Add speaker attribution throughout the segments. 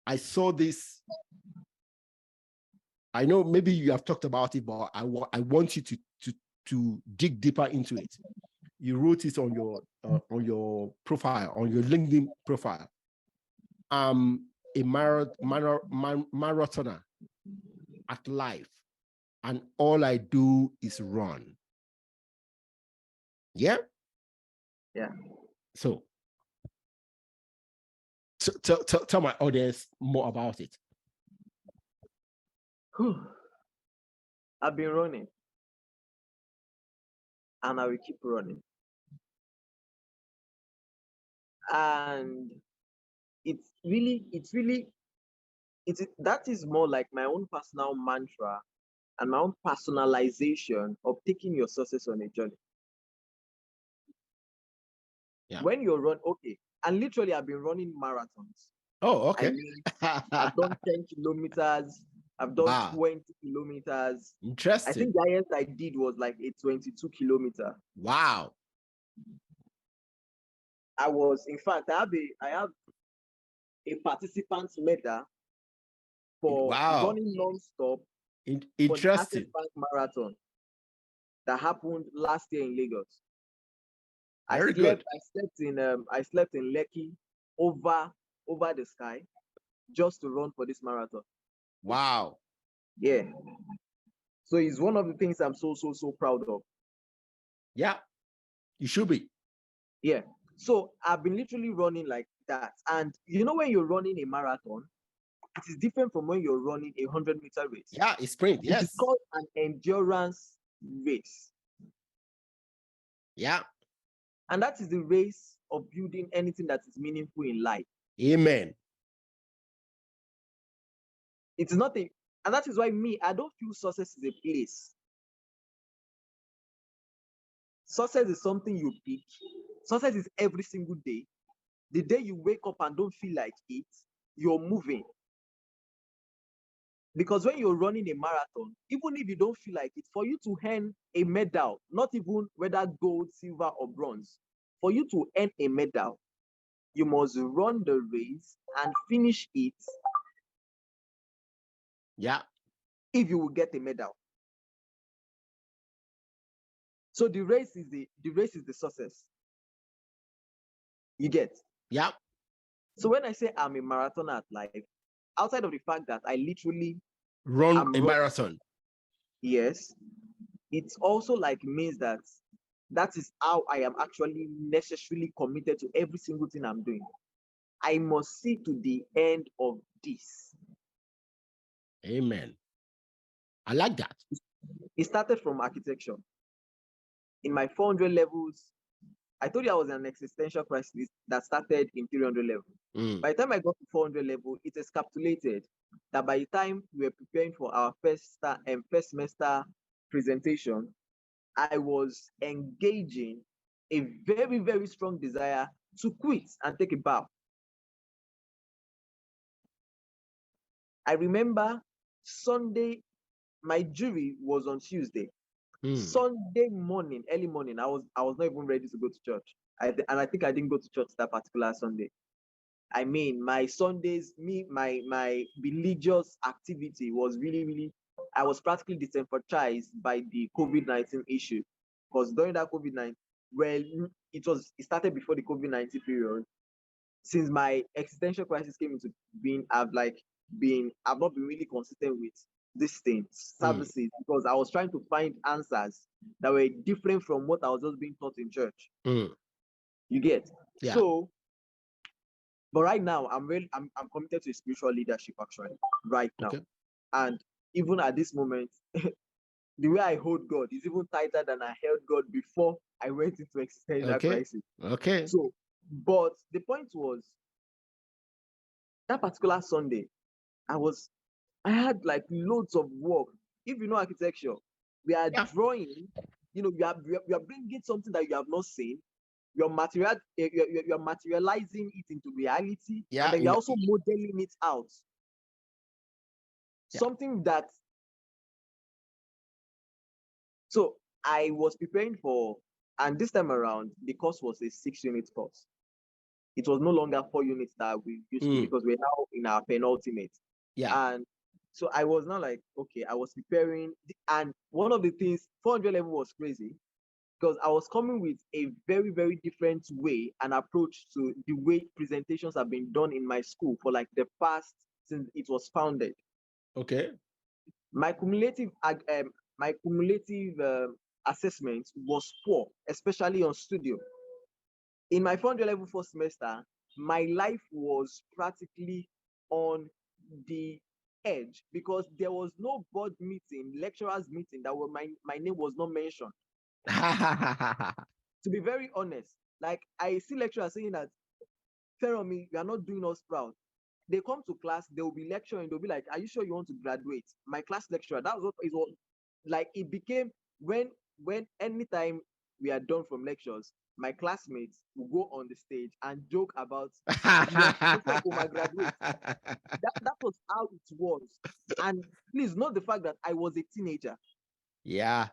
Speaker 1: I saw this. I know maybe you have talked about it, but I want you to dig deeper into it. You wrote it on your profile, on your LinkedIn profile. I'm a marathoner at life, and all I do is run. Yeah?
Speaker 2: Yeah.
Speaker 1: So tell my audience more about it.
Speaker 2: I've been running, and I will keep running. And that is more like my own personal mantra and my own personalization of taking your success on a journey.
Speaker 1: Yeah.
Speaker 2: When you run, okay, and literally I've been running marathons.
Speaker 1: Oh, okay.
Speaker 2: I mean, I've done 10 kilometers, I've done 20 kilometers.
Speaker 1: Interesting.
Speaker 2: I think the highest I did was like a 22 kilometer.
Speaker 1: Wow.
Speaker 2: In fact, I have a participant's medal for running non-stop for the Access Bank Marathon that happened last year in Lagos.
Speaker 1: Very good.
Speaker 2: I slept in Lekki over the sky just to run for this marathon.
Speaker 1: Wow.
Speaker 2: Yeah. So it's one of the things I'm so proud of.
Speaker 1: Yeah. You should be.
Speaker 2: Yeah. So I've been literally running like that. And you know, when you're running a marathon, it is different from when you're running a 100-meter race.
Speaker 1: Yeah, it's sprint. Yes.
Speaker 2: It is called an endurance race.
Speaker 1: Yeah.
Speaker 2: And that is the race of building anything that is meaningful in life.
Speaker 1: Amen.
Speaker 2: It's nothing. And that is why I don't feel success is a place. Success is something you pick. Success is every single day. The day you wake up and don't feel like it, you're moving. Because when you're running a marathon, even if you don't feel like it, for you to earn a medal, not even whether gold, silver, or bronze, for you to earn a medal, you must run the race and finish it.
Speaker 1: Yeah.
Speaker 2: If you will get a medal. So the race is the success. You get?
Speaker 1: Yeah.
Speaker 2: So when I say I'm a marathoner at life, outside of the fact that I literally
Speaker 1: run a marathon.
Speaker 2: Yes. It also like means that is how I am actually necessarily committed to every single thing I'm doing. I must see to the end of this.
Speaker 1: Amen. I like that.
Speaker 2: It started from architecture. In my 400 levels, I told you I was in an existential crisis that started in 300 level. By the time I got to 400 level, it is calculated that by the time we were preparing for our first semester presentation, I was engaging a very, very strong desire to quit and take a bow. I remember Sunday, my jury was on Tuesday. Sunday morning, early morning, I was not even ready to go to church. And I think I didn't go to church that particular Sunday. I mean, my Sundays, my religious activity was really, I was practically disenfranchised by the COVID-19 issue. Because during that COVID-19, well, it started before the COVID-19 period. Since my existential crisis came into being, I've not been really consistent with these things, services, because I was trying to find answers that were different from what I was just being taught in church. You get?
Speaker 1: Yeah.
Speaker 2: So, but right now, I'm committed to spiritual leadership actually, right now.
Speaker 1: Okay.
Speaker 2: And even at this moment, the way I hold God is even tighter than I held God before I went into existential crisis.
Speaker 1: Okay.
Speaker 2: So, but the point was, that particular Sunday, I had like loads of work. If you know architecture, we are drawing, you are bringing something that you have not seen. You're materializing it into reality.
Speaker 1: Yeah.
Speaker 2: And then you're also modeling it out.
Speaker 1: Yeah.
Speaker 2: Something that, so I was preparing for, and this time around, the course was a 6-unit course. it was no longer 4 units that we used to, because we're now in our penultimate.
Speaker 1: Yeah.
Speaker 2: And so I was now like, okay, I was preparing. And one of the things, 400 level was crazy because I was coming with a very, very different way and approach to the way presentations have been done in my school for like the past, since it was founded.
Speaker 1: Okay.
Speaker 2: My cumulative assessment was poor, especially on studio. In my 400 level first semester, my life was practically on the edge because there was no board meeting, lecturers meeting that were my name was not mentioned. To be very honest, like I see lecturers saying that, Feromi, you are not doing us proud. They come to class, they will be lecturing, they'll be like, are you sure you want to graduate? My class lecturer, that was what it was like. It became when anytime we are done from lectures, my classmates will go on the stage and joke about graduate. That was how it was. And please note the fact that I was a teenager.
Speaker 1: Yeah.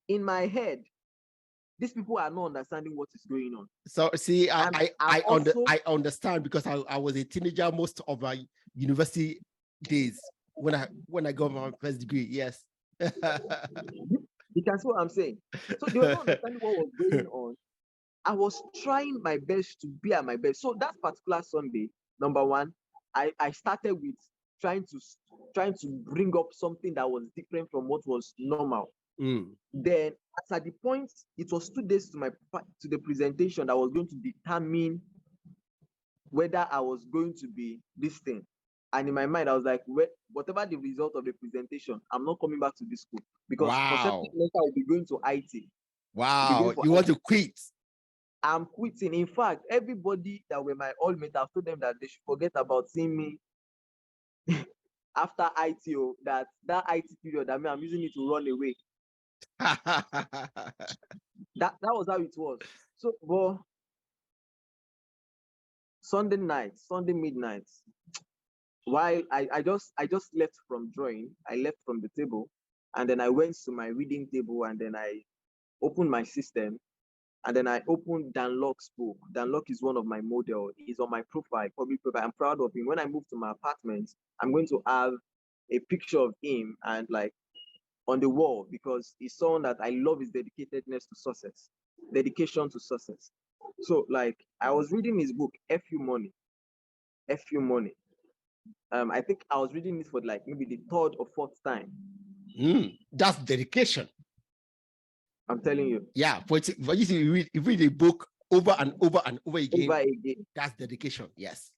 Speaker 2: In my head, these people are not understanding what is going on.
Speaker 1: So see, I understand because I was a teenager most of my university days when I got my first degree. Yes.
Speaker 2: You can see what I'm saying. So they were not understanding what was going on. I was trying my best to be at my best. So that particular Sunday, number one, I started with trying to bring up something that was different from what was normal. Then at the point, it was 2 days to the presentation that was going to determine whether I was going to be this thing. And in my mind, I was like, whatever the result of the presentation, I'm not coming back to this school because for certain semester I'll be going to IT.
Speaker 1: Wow, you want to quit?
Speaker 2: I'm quitting. In fact, everybody that were my all mates, I've told them that they should forget about seeing me after ITO, that IT period, I mean, I'm using it to run away. that was how it was. So, but Sunday midnight, while I just left from drawing, I left from the table, and then I went to my reading table, and then I opened my system, and then I opened Danlock's book. Danlock is one of my models. He's on my profile, public profile. I'm proud of him. When I move to my apartment, I'm going to have a picture of him and like on the wall because he's someone that I love his dedicatedness to success, dedication to success. So like I was reading his book, FU Money. I think I was reading it for like maybe the 3rd or 4th time.
Speaker 1: That's dedication.
Speaker 2: I'm telling you.
Speaker 1: Yeah, for you to read a book over and over and over again. That's dedication. Yes.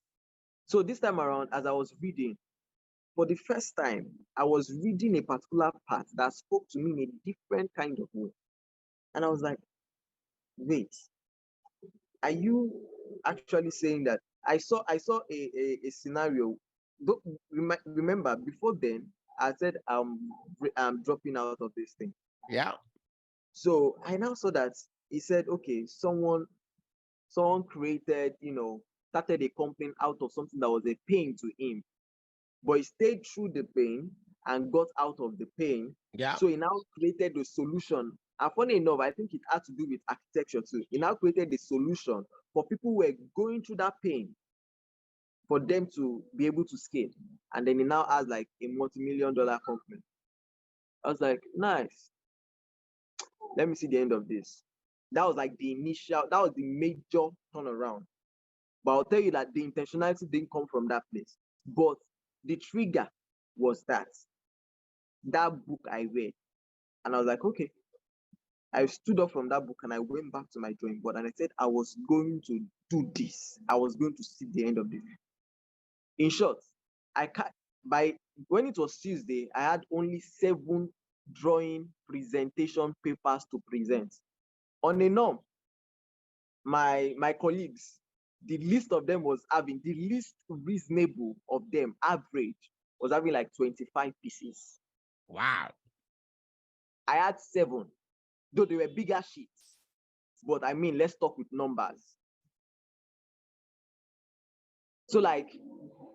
Speaker 2: So this time around, as I was reading, for the first time, I was reading a particular part that spoke to me in a different kind of way. And I was like, wait, are you actually saying that? I saw a scenario. Remember, before then, I said I'm dropping out of this thing.
Speaker 1: Yeah.
Speaker 2: So I now saw that he said, okay, someone created, started a company out of something that was a pain to him, but he stayed through the pain and got out of the pain.
Speaker 1: Yeah.
Speaker 2: So he now created a solution. And funny enough, I think it had to do with architecture too. He now created a solution for people who were going through that pain for them to be able to scale. And then he now has like a multi-million-dollar company. I was like, nice. Let me see the end of this. That was like the major turnaround. But I'll tell you that the intentionality didn't come from that place. But the trigger was that book I read. And I was like, okay. I stood up from that book and I went back to my drawing board and I said, I was going to do this. I was going to see the end of this. In short, when it was Tuesday, I had only 7 drawing presentation papers to present. On a norm, my colleagues, the least of them was having, the least reasonable of them, average, was having like 25 pieces.
Speaker 1: Wow.
Speaker 2: I had 7, though they were bigger sheets. But I mean, let's talk with numbers. So like,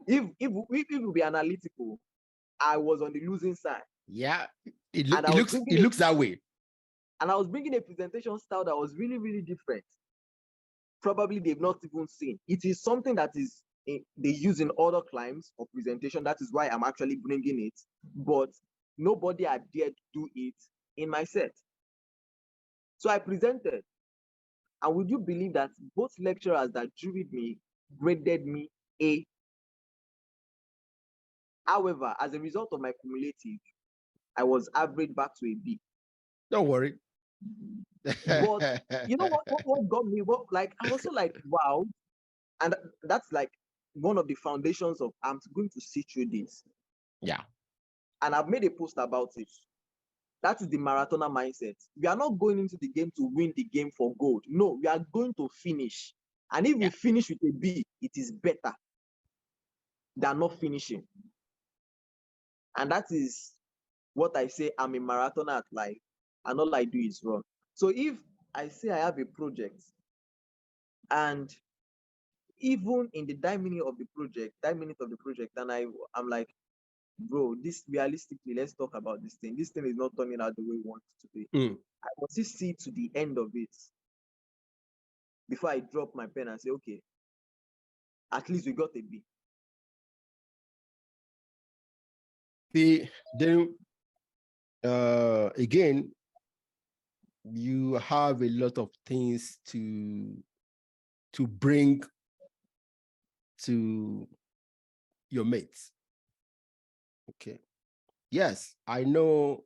Speaker 2: if we be analytical, I was on the losing side.
Speaker 1: Yeah, it looks that way.
Speaker 2: And I was bringing a presentation style that was really, really different. probably they've not even seen. It is something that is they use in other climes or presentation. That is why I'm actually bringing it. But nobody had dared do it in my set. So I presented. And would you believe that both lecturers that juried me graded me A? However, as a result of my cumulative, I was averaged back to a B.
Speaker 1: Don't worry.
Speaker 2: But you know what got me? I was so like, wow. And that's like one of the foundations of I'm going to see through this.
Speaker 1: Yeah.
Speaker 2: And I've made a post about it. That is the marathoner mindset. We are not going into the game to win the game for gold. No, we are going to finish. And if we finish with a B, it is better than not finishing. And that is what I say. I'm a marathoner at life, and all I do is run. So if I say I have a project, and even in the 9 minutes of the project, and I'm like, bro, this realistically, let's talk about this thing. This thing is not turning out the way we want it to be. I want to see to the end of it before I drop my pen and say, okay, at least we got a B.
Speaker 1: Then again, you have a lot of things to bring to your mates. Okay. Yes, I know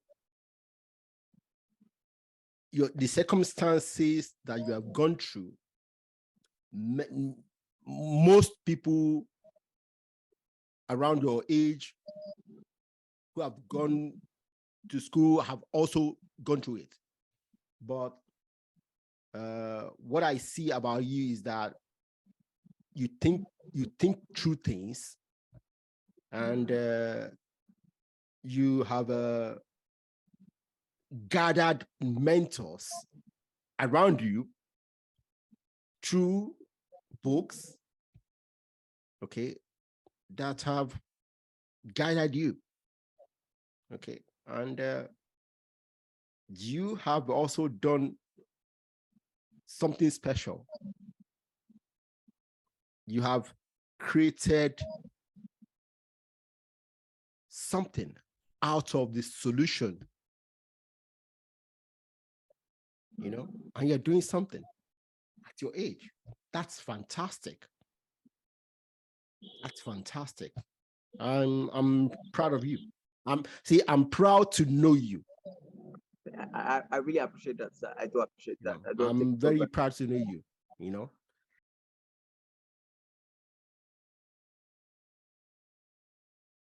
Speaker 1: the circumstances that you have gone through. Most people around your age who have gone to school have also gone through it. But what I see about you is that you think through things, and you have gathered mentors around you through books, okay, that have guided you, okay, and you have also done something special. You have created something out of the solution, you know, and you're doing something at your age. That's fantastic. That's fantastic. I'm proud of you. I'm proud to know you.
Speaker 2: I really appreciate that, sir. I do appreciate that.
Speaker 1: I'm very proud to know you, you know.